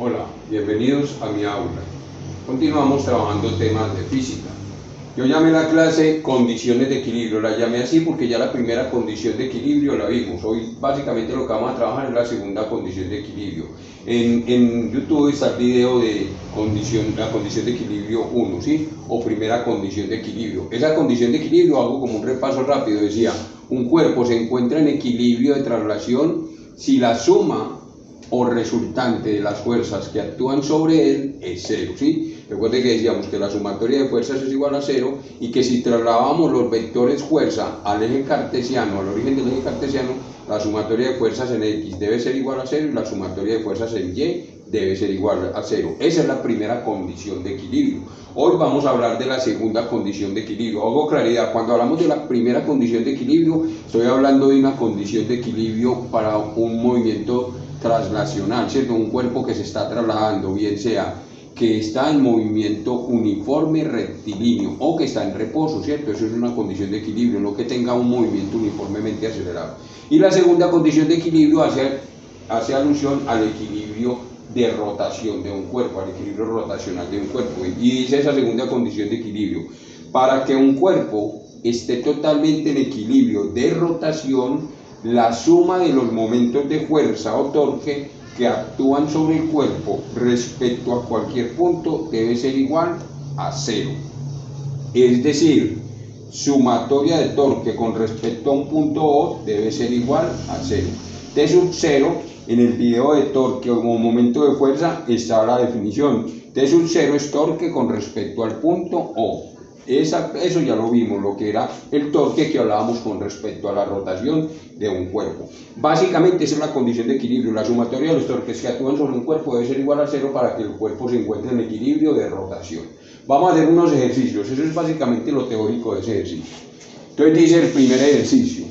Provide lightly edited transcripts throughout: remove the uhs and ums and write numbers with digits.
Hola, bienvenidos a mi aula. Continuamos trabajando temas de física. Yo llamé la clase condiciones de equilibrio, la llamé así porque ya la primera condición de equilibrio la vimos. Hoy básicamente lo que vamos a trabajar es la segunda condición de equilibrio. En YouTube está el video de la condición de equilibrio 1, ¿sí? O primera condición de equilibrio. Esa condición de equilibrio, hago como un repaso rápido, decía, un cuerpo se encuentra en equilibrio de traslación si la suma o resultante de las fuerzas que actúan sobre él es cero, ¿sí? Recuerde que decíamos que la sumatoria de fuerzas es igual a cero y que si trasladamos los vectores fuerza al eje cartesiano, al origen del eje cartesiano, la sumatoria de fuerzas en X debe ser igual a cero y la sumatoria de fuerzas en Y debe ser igual a cero. Esa es la primera condición de equilibrio. Hoy vamos a hablar de la segunda condición de equilibrio. Hago claridad, cuando hablamos de la primera condición de equilibrio, estoy hablando de una condición de equilibrio para un movimiento traslacional, ¿cierto? Un cuerpo que se está trasladando, bien sea que está en movimiento uniforme rectilíneo o que está en reposo, ¿cierto? Eso es una condición de equilibrio, no que tenga un movimiento uniformemente acelerado. Y la segunda condición de equilibrio hace alusión al equilibrio de rotación de un cuerpo, al equilibrio rotacional de un cuerpo. Y dice esa segunda condición de equilibrio: para que un cuerpo esté totalmente en equilibrio de rotación, la suma de los momentos de fuerza o torque que actúan sobre el cuerpo respecto a cualquier punto debe ser igual a cero. Es decir, sumatoria de torque con respecto a un punto O debe ser igual a cero. T sub 0, en el video de torque o momento de fuerza está la definición. T sub 0 es torque con respecto al punto O. Eso ya lo vimos, lo que era el torque que hablábamos con respecto a la rotación de un cuerpo. Básicamente esa es la condición de equilibrio. La sumatoria de los torques que actúan sobre un cuerpo debe ser igual a cero para que el cuerpo se encuentre en equilibrio de rotación. Vamos a hacer unos ejercicios, eso es básicamente lo teórico de ese ejercicio. Entonces dice el primer ejercicio: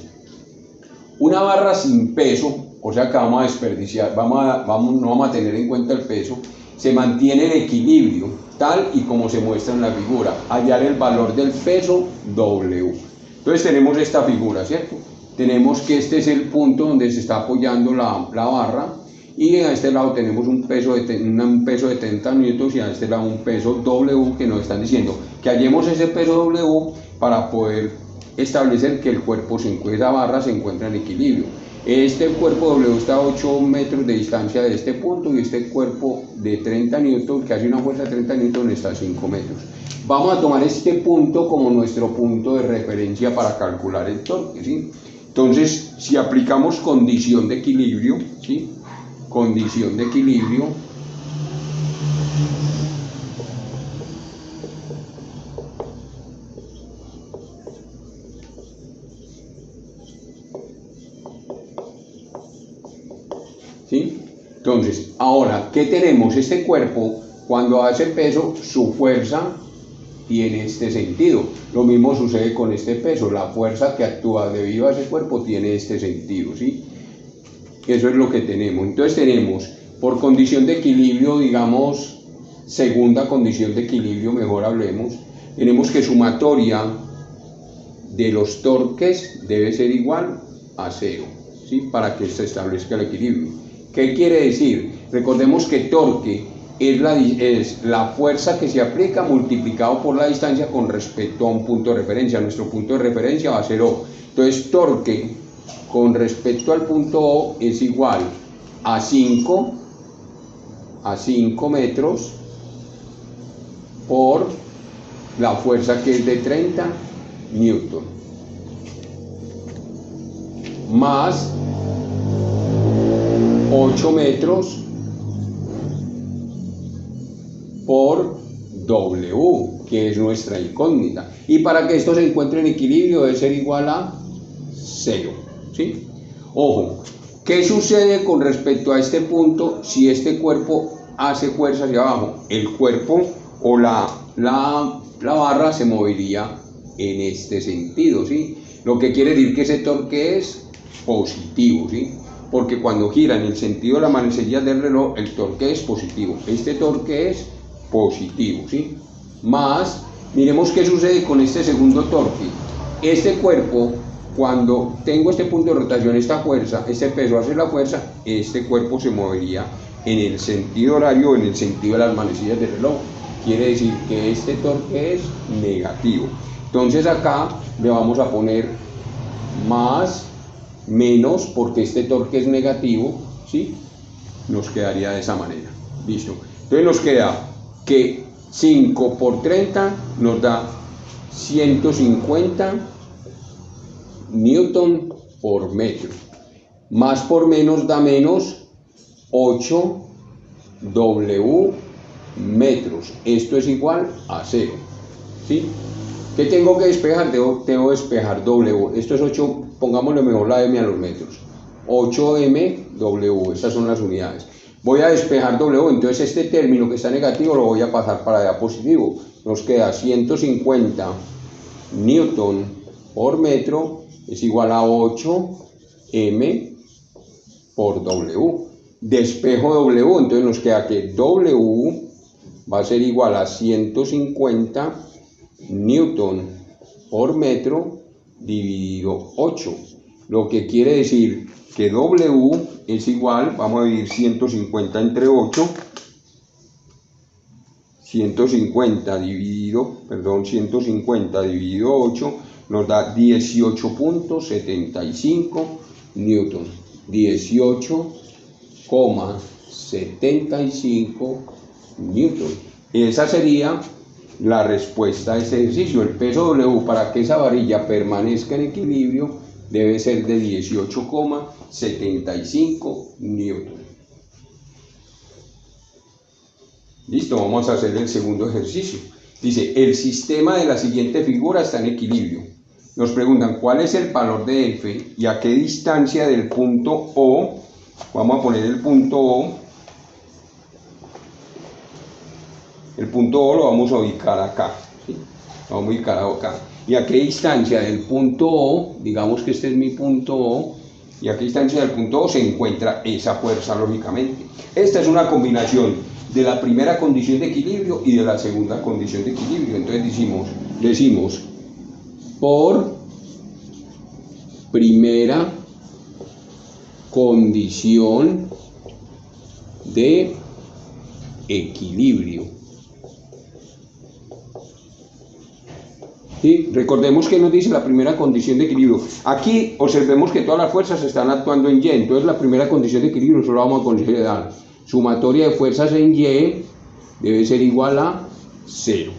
una barra sin peso, o sea que vamos a desperdiciar, no vamos a tener en cuenta el peso, se mantiene en equilibrio, tal y como se muestra en la figura. Hallar el valor del peso W. Entonces tenemos esta figura, ¿cierto? Tenemos que este es el punto donde se está apoyando la barra, y a este lado tenemos un peso de 30 newtons y a este lado un peso W, que nos están diciendo que hallemos ese peso W para poder establecer que el cuerpo, esa barra se encuentra en equilibrio. Este cuerpo W está a 8 metros de distancia de este punto y este cuerpo de 30 newtons, que hace una fuerza de 30 newtons, está a 5 metros. Vamos a tomar este punto como nuestro punto de referencia para calcular el torque, ¿sí? Entonces, si aplicamos condición de equilibrio, ¿sí? Condición de equilibrio, ¿sí? Entonces, ahora, ¿qué tenemos? Este cuerpo, cuando hace peso, su fuerza tiene este sentido. Lo mismo sucede con este peso, la fuerza que actúa debido a ese cuerpo tiene este sentido, ¿sí? Eso es lo que tenemos. Entonces tenemos, por condición de equilibrio, digamos, segunda condición de equilibrio, mejor hablemos, tenemos que sumatoria de los torques debe ser igual a cero, ¿sí? Para que se establezca el equilibrio. ¿Qué quiere decir? Recordemos que torque es la fuerza que se aplica multiplicado por la distancia con respecto a un punto de referencia. Nuestro punto de referencia va a ser O. Entonces, torque con respecto al punto O es igual a 5 metros por la fuerza, que es de 30 newton, más 8 metros por W, que es nuestra incógnita. Y para que esto se encuentre en equilibrio debe ser igual a 0, ¿sí? Ojo, ¿Qué sucede con respecto a este punto si este cuerpo hace fuerza hacia abajo? El cuerpo o la barra se movería en este sentido, ¿sí? Lo que quiere decir que ese torque es positivo, ¿sí? Porque cuando gira en el sentido de la manecilla del reloj, el torque es positivo. Este torque es positivo, ¿sí? Más, miremos qué sucede con este segundo torque. Este cuerpo, cuando tengo este punto de rotación, esta fuerza, este peso hace la fuerza, este cuerpo se movería en el sentido horario, en el sentido de las manecillas del reloj. Quiere decir que este torque es negativo. Entonces acá le vamos a poner más, menos, porque este torque es negativo, ¿sí? Nos quedaría de esa manera. Listo. Entonces nos queda que 5 por 30 nos da 150 newton por metro. Más por menos da menos 8 W metros. Esto es igual a 0. ¿Sí? ¿Qué tengo que despejar? Tengo que despejar W. Esto es 8, pongámosle mejor la M a los metros. 8mW, estas son las unidades. Voy a despejar W, entonces este término que está negativo lo voy a pasar para allá positivo. Nos queda 150 newton por metro es igual a 8m por W. Despejo W, entonces nos queda que W va a ser igual a 150 newton por metro dividido 8, lo que quiere decir que W es igual, vamos a dividir 150 entre 8, 150 dividido 8 nos da 18.75 newton, 18,75 newton. Esa sería la respuesta a este ejercicio. El peso W para que esa varilla permanezca en equilibrio debe ser de 18,75 newton. Listo, vamos a hacer el segundo ejercicio. Dice, el sistema de la siguiente figura está en equilibrio. Nos preguntan cuál es el valor de F y a qué distancia del punto O. Vamos a poner el punto O. El punto O lo vamos a ubicar acá, ¿sí? Lo vamos a ubicar acá. ¿Y a qué distancia del punto O? Digamos que este es mi punto O. ¿Y a qué distancia del punto O se encuentra esa fuerza, lógicamente? Esta es una combinación de la primera condición de equilibrio y de la segunda condición de equilibrio. Entonces decimos por primera condición de equilibrio. ¿Sí? Recordemos que nos dice la primera condición de equilibrio. Aquí observemos que todas las fuerzas están actuando en Y, entonces la primera condición de equilibrio solo vamos a considerar sumatoria de fuerzas en Y debe ser igual a 0.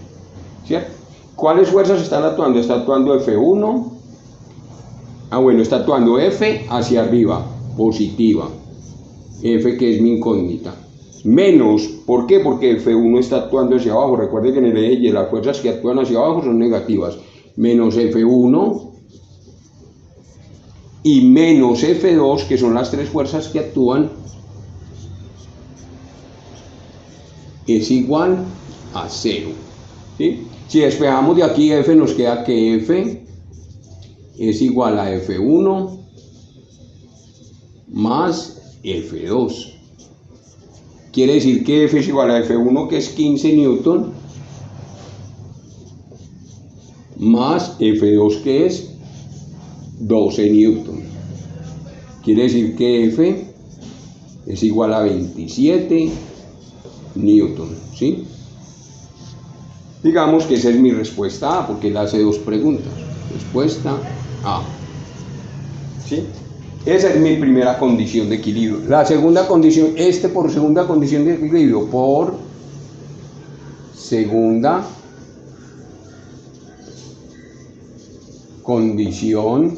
¿Cierto? ¿Cuáles fuerzas están actuando? Está actuando F1. Está actuando F hacia arriba, positiva. F que es mi incógnita. Menos, ¿por qué? Porque F1 está actuando hacia abajo. Recuerden que en el eje Y las fuerzas que actúan hacia abajo son negativas. Menos F1 y menos F2, que son las tres fuerzas que actúan, es igual a 0. ¿Sí? Si despejamos de aquí F, nos queda que F es igual a F1 más F2. Quiere decir que F es igual a F1, que es 15 newton, más F2, que es 12 newton. Quiere decir que F es igual a 27 newton, ¿sí? Digamos que esa es mi respuesta A, porque él hace dos preguntas. Respuesta A. ¿Sí? Esa es mi primera condición de equilibrio. La segunda condición, por segunda condición de equilibrio, por segunda condición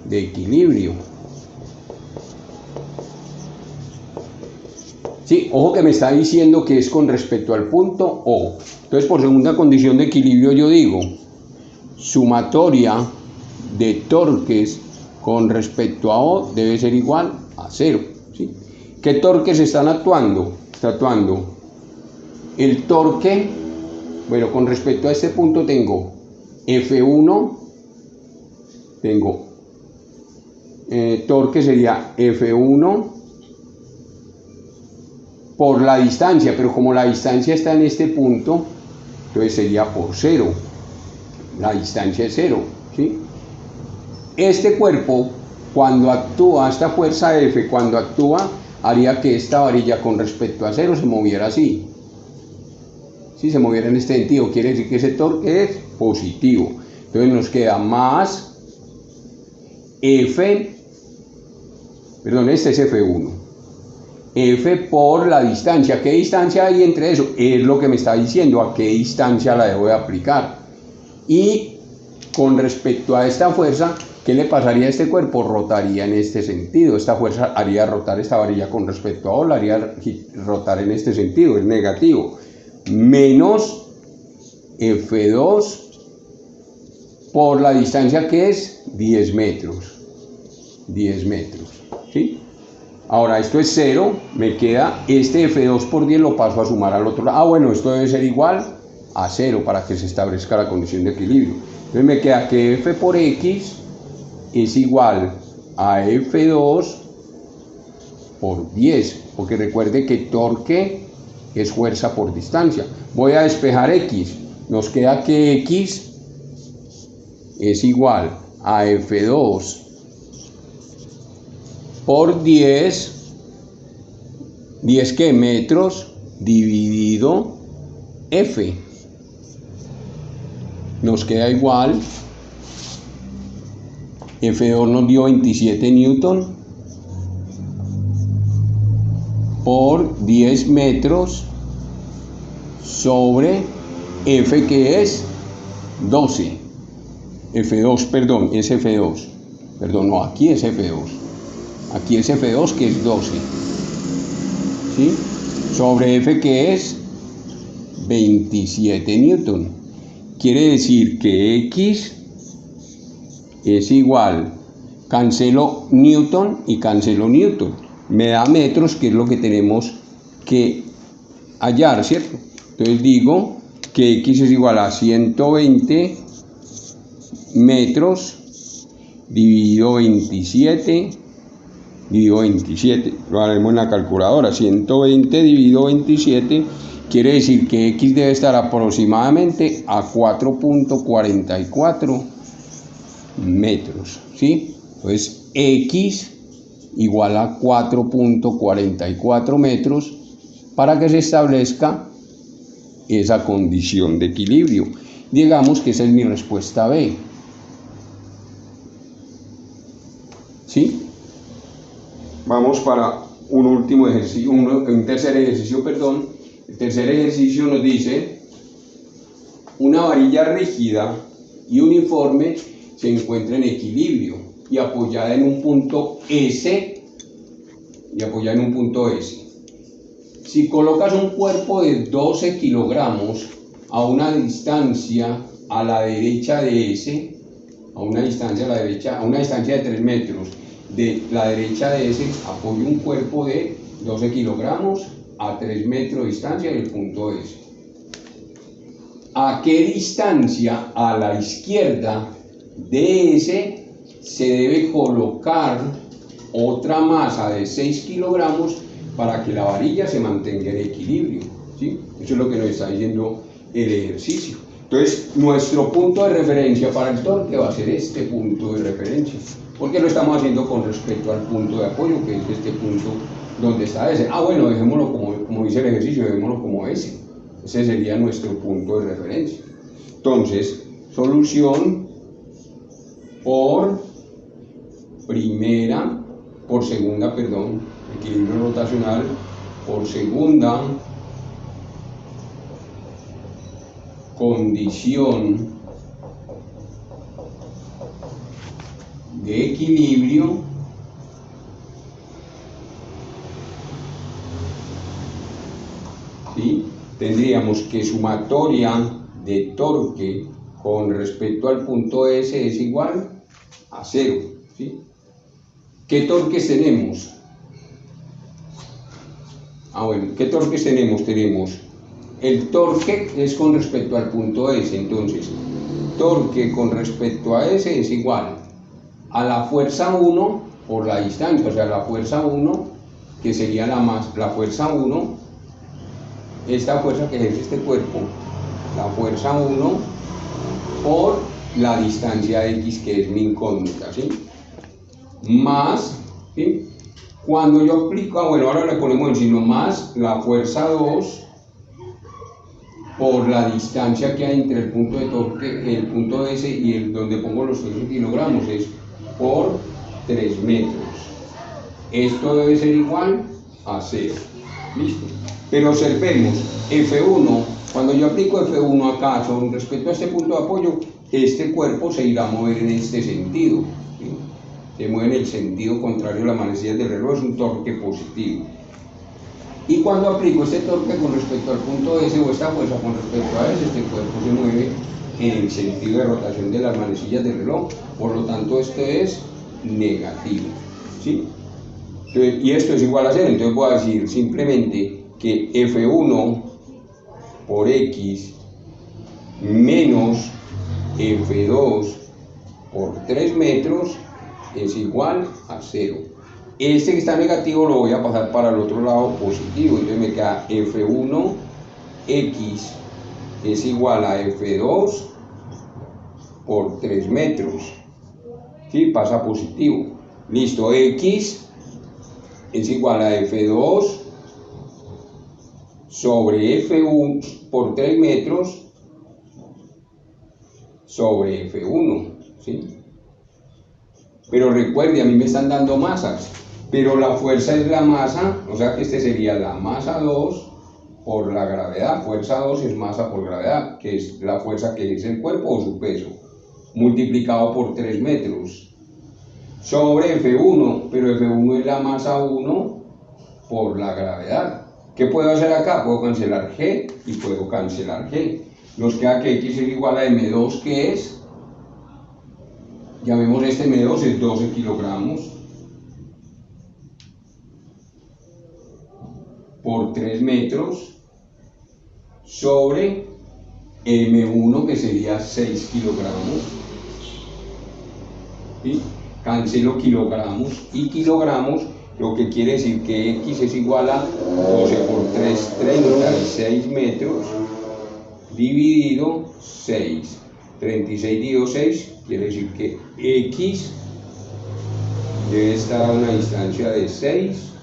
de equilibrio. Sí, ojo que me está diciendo que es con respecto al punto O. Entonces, por segunda condición de equilibrio yo digo sumatoria de torques con respecto a O debe ser igual a 0, ¿sí? ¿Qué torques están actuando? Está actuando el torque, bueno, con respecto a este punto tengo F1, tengo torque sería F1 por la distancia, pero como la distancia está en este punto, entonces sería por 0, la distancia es 0, ¿sí? Este cuerpo, cuando actúa, esta fuerza F, cuando actúa, haría que esta varilla con respecto a 0 se moviera así. Si se moviera en este sentido, quiere decir que ese torque es positivo. Entonces nos queda más F, perdón, este es F1. F por la distancia. ¿Qué distancia hay entre eso? Es lo que me está diciendo, a qué distancia la debo de aplicar. Y con respecto a esta fuerza, ¿qué le pasaría a este cuerpo? Rotaría en este sentido. Esta fuerza haría rotar esta varilla con respecto a O, la haría rotar en este sentido, es negativo. Menos F2 por la distancia que es 10 metros. 10 metros, ¿sí? Ahora esto es 0, me queda este F2 por 10, lo paso a sumar al otro lado. Ah, bueno, esto debe ser igual a 0 para que se establezca la condición de equilibrio. Entonces me queda que F por X es igual a F2 por 10, porque recuerde que torque es fuerza por distancia. Voy a despejar X, nos queda que X es igual a F2 por 10, ¿10 qué? Metros dividido F. Nos queda igual, F2 nos dio 27 newton por 10 metros sobre F que es 12. F2, perdón, es F2. Perdón, no, aquí es F2. Aquí es F2 que es 12, ¿sí? Sobre F que es 27 newton. Quiere decir que X es igual, cancelo newton y cancelo newton. Me da metros, que es lo que tenemos que hallar, ¿cierto? Entonces digo que X es igual a 120 metros dividido 27. Dividido 27, lo haremos en la calculadora. 120 dividido 27 quiere decir que X debe estar aproximadamente a 4.44 metros, ¿sí? Entonces X igual a 4.44 metros para que se establezca esa condición de equilibrio. Digamos que esa es mi respuesta B, ¿sí? Vamos para un último ejercicio, un tercer ejercicio, perdón. El tercer ejercicio nos dice: una varilla rígida y uniforme se encuentra en equilibrio y apoyada en un punto S. Si colocas un cuerpo de 12 kilogramos a una distancia a la derecha de S, a una distancia de 3 metros, de la derecha de S, apoyo un cuerpo de 12 kilogramos a 3 metros de distancia del punto S. ¿A qué distancia a la izquierda de S se debe colocar otra masa de 6 kilogramos para que la varilla se mantenga en equilibrio? ¿Sí? Eso es lo que nos está diciendo el ejercicio. Entonces, nuestro punto de referencia para el torque va a ser este punto de referencia. Porque lo estamos haciendo con respecto al punto de apoyo, que es este punto donde está S. Ah, bueno, dejémoslo como dice el ejercicio, dejémoslo como S. Ese sería nuestro punto de referencia. Entonces, solución por segunda, equilibrio rotacional por segunda condición de equilibrio ¿sí? Tendríamos que sumatoria de torque con respecto al punto S es igual a 0, ¿sí? ¿Qué torques tenemos? Bueno, ¿qué torques tenemos? Tenemos el torque es con respecto al punto S, entonces torque con respecto a S es igual a la fuerza 1 por la distancia, o sea, la fuerza 1, que sería la fuerza 1, esta fuerza que ejerce este cuerpo, la fuerza 1 por la distancia X, que es mi incógnita, ¿sí? Más, ¿sí? Cuando yo aplico, bueno, ahora le ponemos el signo más la fuerza 2 por la distancia que hay entre el punto de torque, el punto S y el donde pongo los 13 kilogramos, es por 3 metros. Esto debe ser igual a 0. ¿Listo? Pero observemos, F1, cuando yo aplico F1 acá con respecto a este punto de apoyo, este cuerpo se irá a mover en este sentido, ¿sí? Se mueve en el sentido contrario a las manecillas del reloj, es un torque positivo. Y cuando aplico este torque con respecto al punto S o esta fuerza con respecto a S, este cuerpo se mueve en el sentido de rotación de las manecillas del reloj, por lo tanto esto es negativo, ¿sí? Entonces, y esto es igual a 0, entonces voy a decir simplemente que F1 por X menos F2 por 3 metros es igual a 0. Este que está negativo lo voy a pasar para el otro lado positivo, entonces me queda F1 X es igual a F2 por 3 metros, ¿sí? Pasa positivo. Listo, X es igual a F2 sobre F1 por 3 metros sobre F1, ¿sí? Pero recuerde, a mí me están dando masas, pero la fuerza es la masa, o sea que este sería la masa 2 por la gravedad. Fuerza 2 es masa por gravedad, que es la fuerza que ejerce el cuerpo o su peso, multiplicado por 3 metros, sobre F1, pero F1 es la masa 1 por la gravedad. ¿Qué puedo hacer acá? Puedo cancelar G y puedo cancelar G. Nos queda que X es igual a M2, que es, llamemos este M2, es 12 kilogramos por 3 metros sobre M1, que sería 6 kilogramos. ¿Sí? Cancelo kilogramos y kilogramos, lo que quiere decir que X es igual a 12 por 3, 36 metros, dividido 6. 36 dividido 6 quiere decir que X debe estar a una distancia de 6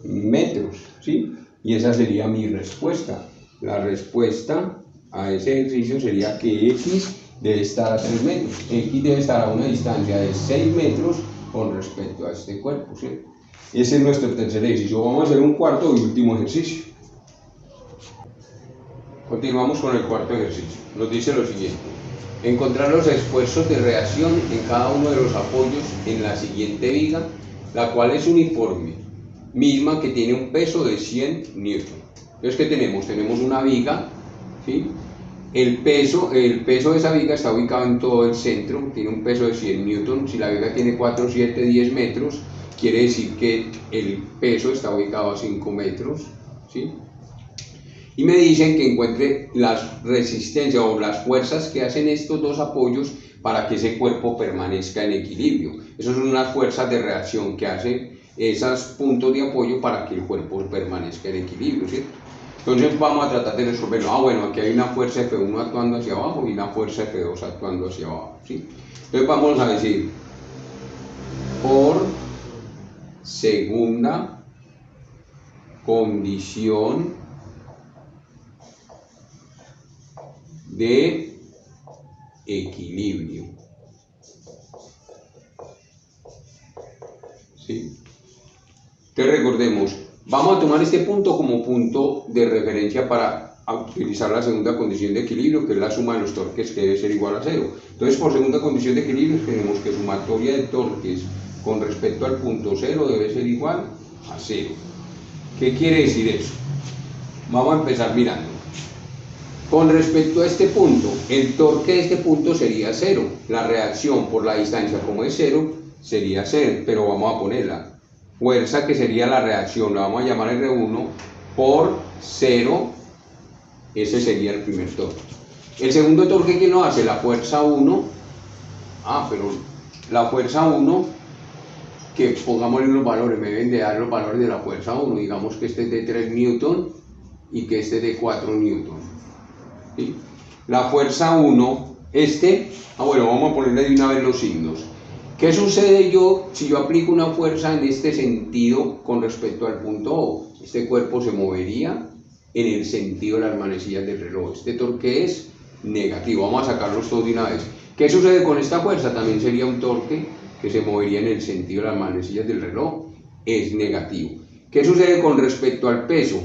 metros, ¿sí? Y esa sería mi respuesta. La respuesta a ese ejercicio sería que X debe estar a 3 metros. X debe estar a una distancia de 6 metros con respecto a este cuerpo, ¿sí? Ese es nuestro tercer ejercicio. Vamos a hacer un cuarto y último ejercicio. Continuamos con el cuarto ejercicio. Nos dice lo siguiente: encontrar los esfuerzos de reacción en cada uno de los apoyos en la siguiente viga, la cual es uniforme, misma que tiene un peso de 100 newton. Entonces, ¿qué tenemos? Tenemos una viga, ¿sí? El peso de esa viga está ubicado en todo el centro, tiene un peso de 100 newton. Si la viga tiene 4, 7, 10 metros, quiere decir que el peso está ubicado a 5 metros, ¿sí? Y me dicen que encuentre las resistencias o las fuerzas que hacen estos dos apoyos para que ese cuerpo permanezca en equilibrio. Esas son unas fuerzas de reacción que hacen esos puntos de apoyo para que el cuerpo permanezca en equilibrio, ¿sí? Entonces vamos a tratar de resolverlo. Bueno, aquí hay una fuerza F1 actuando hacia abajo y una fuerza F2 actuando hacia abajo, ¿sí? Entonces vamos a decir, por segunda condición de equilibrio, ¿sí? Entonces recordemos, vamos a tomar este punto como punto de referencia para utilizar la segunda condición de equilibrio, que es la suma de los torques, que debe ser igual a 0. Entonces, por segunda condición de equilibrio tenemos que sumatoria de torques con respecto al punto 0 debe ser igual a 0. ¿Qué quiere decir eso? Vamos a empezar mirando. Con respecto a este punto, el torque de este punto sería 0. La reacción por la distancia, como es 0, sería 0, pero vamos a ponerla. Fuerza, que sería la reacción, la vamos a llamar R1, por 0, ese sería el primer torque. El segundo torque, ¿quién lo hace? La fuerza 1. Pero la fuerza 1, que pongámosle los valores, me deben de dar los valores de la fuerza 1, digamos que este es de 3 newton y que este es de 4 newton. ¿Sí? La fuerza 1, bueno, vamos a ponerle de una vez los signos. ¿Qué sucede si yo aplico una fuerza en este sentido con respecto al punto O? Este cuerpo se movería en el sentido de las manecillas del reloj. Este torque es negativo. Vamos a sacarlos todos de una vez. ¿Qué sucede con esta fuerza? También sería un torque que se movería en el sentido de las manecillas del reloj. Es negativo. ¿Qué sucede con respecto al peso?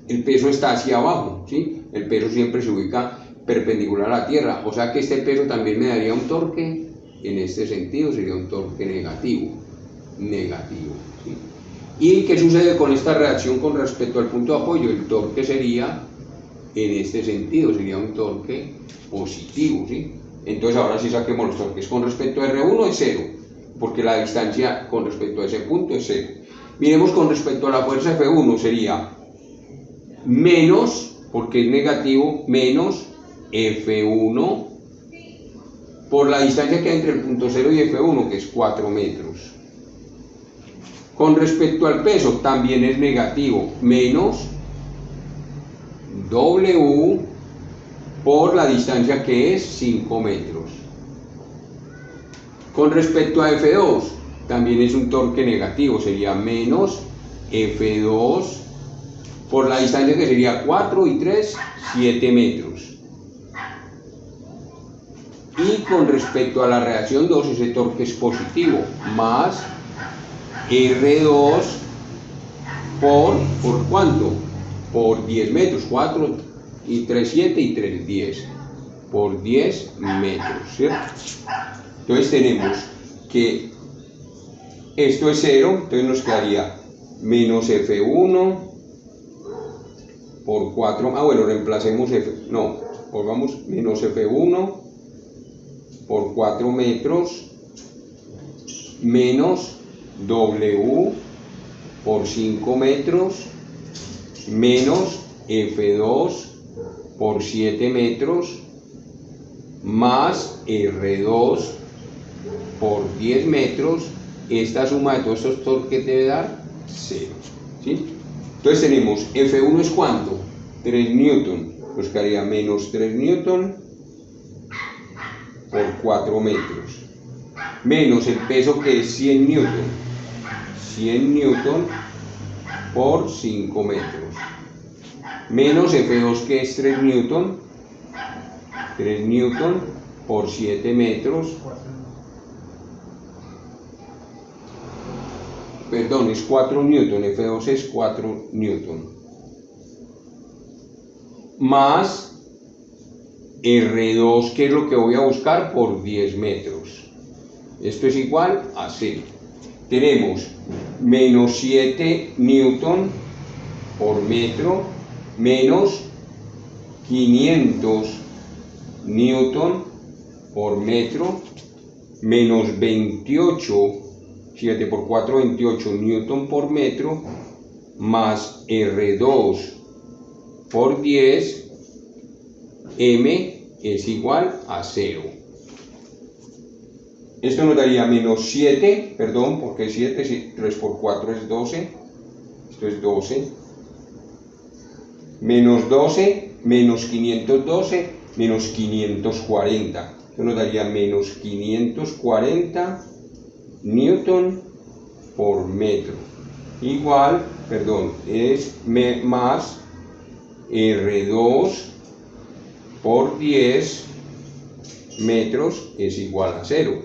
El peso está hacia abajo, ¿sí? El peso siempre se ubica perpendicular a la tierra. O sea que este peso también me daría un torque. En este sentido sería un torque negativo. ¿Sí? ¿Y qué sucede con esta reacción con respecto al punto de apoyo? El torque sería, en este sentido, sería un torque positivo, ¿sí? Entonces ahora sí saquemos los torques. Con respecto a R1 es 0, porque la distancia con respecto a ese punto es 0. Miremos con respecto a la fuerza F1, sería menos, porque es negativo, menos F1 por la distancia que hay entre el punto 0 y F1, que es 4 metros. Con respecto al peso, también es negativo, menos W por la distancia que es 5 metros. Con respecto a F2, también es un torque negativo, sería menos F2 por la distancia que sería 4 y 3, 7 metros. Y con respecto a la reacción 2, ese torque es positivo, más R2 ¿por cuánto? Por 10 metros, 4 y 3, 7 y 3, 10, por 10 metros, ¿cierto? Entonces tenemos que esto es 0, entonces nos quedaría menos F1 por 4, bueno, reemplacemos pongamos menos F1 por 4 metros menos W por 5 metros menos F2 por 7 metros más R2 por 10 metros. Esta suma de todos estos torques debe dar 0, ¿sí? Entonces tenemos F1 es ¿cuánto? 3 newton, pues quedaría menos 3 newton por 4 metros, menos el peso que es 100 newton por 5 metros, menos F2 que es 3 newton por 7 metros, perdón, es 4 newton, F2 es 4 newton, más R2, que es lo que voy a buscar, por 10 metros. Esto es igual a 0. Tenemos menos 7 newton por metro menos 500 newton por metro menos 28, 7 por 4, 28 newton por metro más R2 por 10, M es igual a 0. Esto nos daría menos 7, perdón, porque 7, 3 por 4 es 12, esto es 12, menos 12, menos 512, menos 540. Esto nos daría menos 540 newton por metro. Igual, perdón, es más R2 por 10 metros es igual a 0.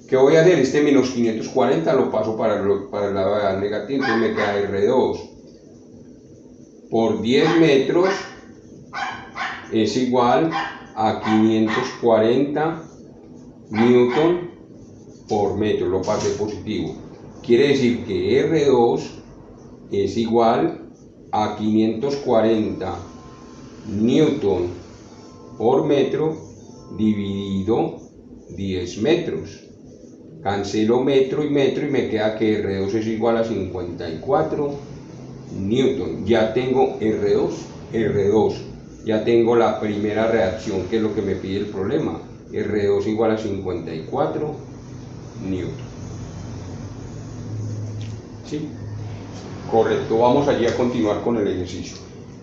¿Qué voy a hacer? Este menos 540 lo paso para el lado negativo, entonces me queda R2 por 10 metros es igual a 540 newton por metro, lo pasé positivo. Quiere decir que R2 es igual a 540 newton por metro dividido 10 metros. cancelo metro y me queda que R2 es igual a 54 newton. Ya tengo R2, ya tengo la primera reacción, que es lo que me pide el problema. R2 igual a 54 newton. ¿Sí? Correcto, vamos allí a continuar con el ejercicio.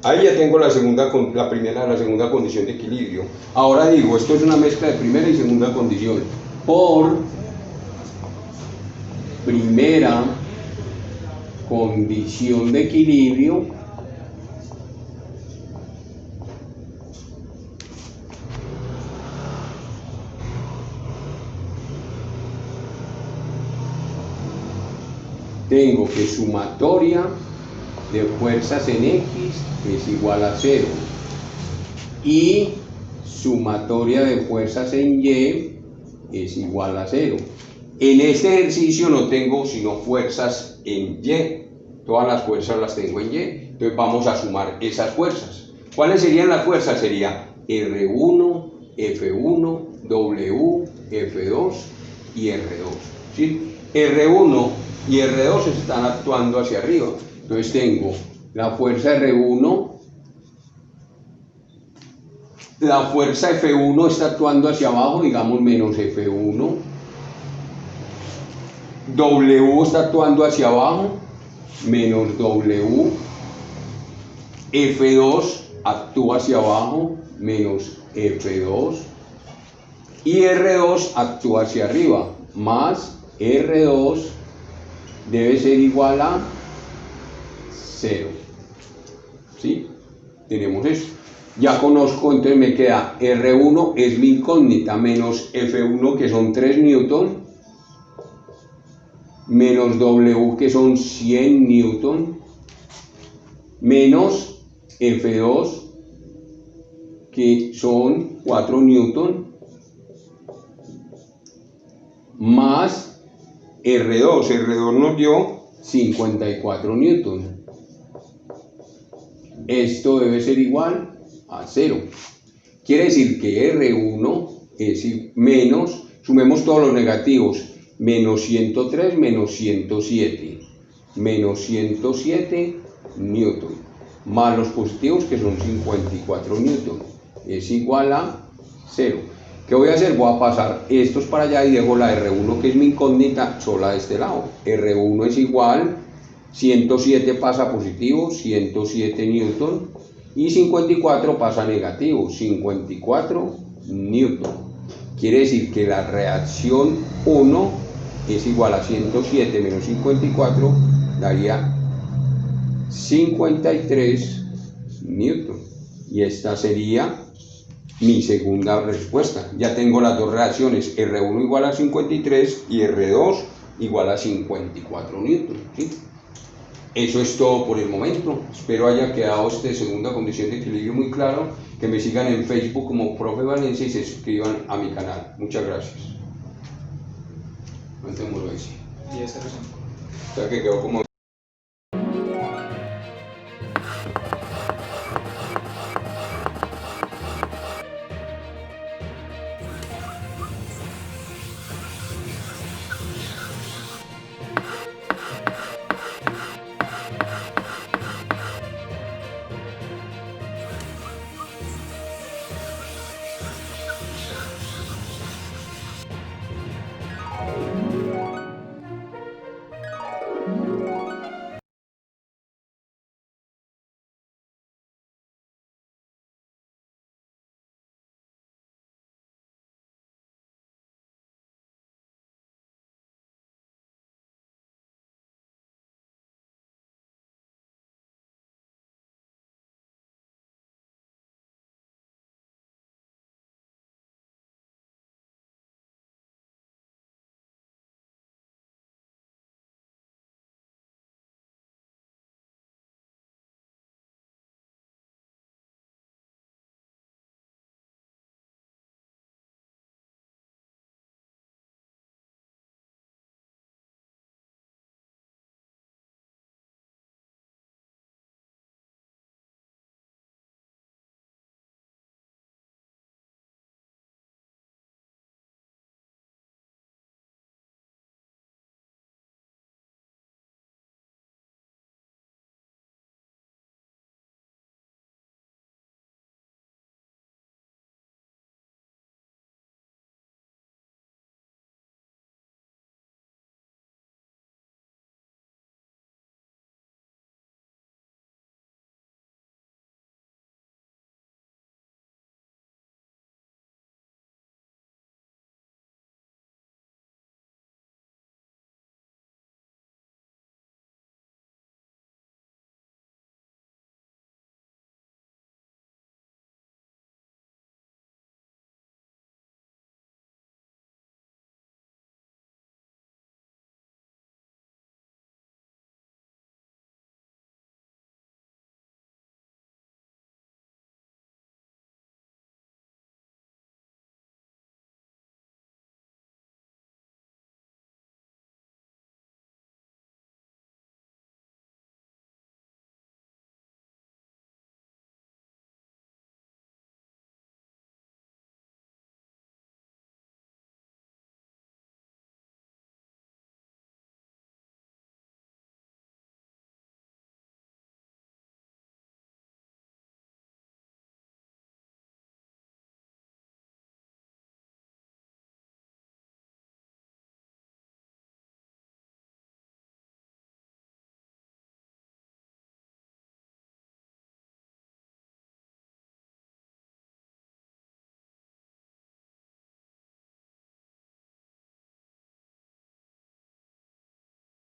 Ahí ya tengo la segunda condición de equilibrio. Ahora digo, esto es una mezcla de primera y segunda condición. Por primera condición de equilibrio, tengo que sumatoria de fuerzas en X es igual a 0 y sumatoria de fuerzas en Y es igual a 0. En este ejercicio no tengo sino fuerzas en Y, todas las fuerzas las tengo en Y, entonces vamos a sumar esas fuerzas. ¿Cuáles serían las fuerzas? Sería R1, F1, W, F2 y R2. ¿Sí? R1 y R2 están actuando hacia arriba, entonces tengo la fuerza R1, la fuerza F1 está actuando hacia abajo, digamos menos F1, W está actuando hacia abajo, menos W, F2 actúa hacia abajo, menos F2, y R2 actúa hacia arriba, más R2 debe ser igual a 0. ¿Sí? Tenemos eso. Ya conozco, entonces me queda R1 es mi incógnita, menos F1 que son 3 newton, menos W que son 100 newton, menos F2 que son 4 newton, más R2 nos dio 54 newton. Esto debe ser igual a 0. Quiere decir que R1 es menos, sumemos todos los negativos, menos 103 menos 107, menos 107 newton, más los positivos que son 54 newton, es igual a 0. ¿Qué voy a hacer? Voy a pasar estos para allá y dejo la R1, que es mi incógnita, sola de este lado. R1 es igual, 107 pasa positivo, 107 newton, y 54 pasa negativo, 54 newton. Quiere decir que la reacción 1 es igual a 107 menos 54, daría 53 newton. Y esta sería mi segunda respuesta. Ya tengo las dos reacciones, R1 igual a 53 y R2 igual a 54 newton. ¿Sí? Eso es todo por el momento. Espero haya quedado esta segunda condición de equilibrio muy claro. Que me sigan en Facebook como Profe Valencia y se suscriban a mi canal. Muchas gracias. Mantémoslo ahí. Y esa razón. O sea que quedó como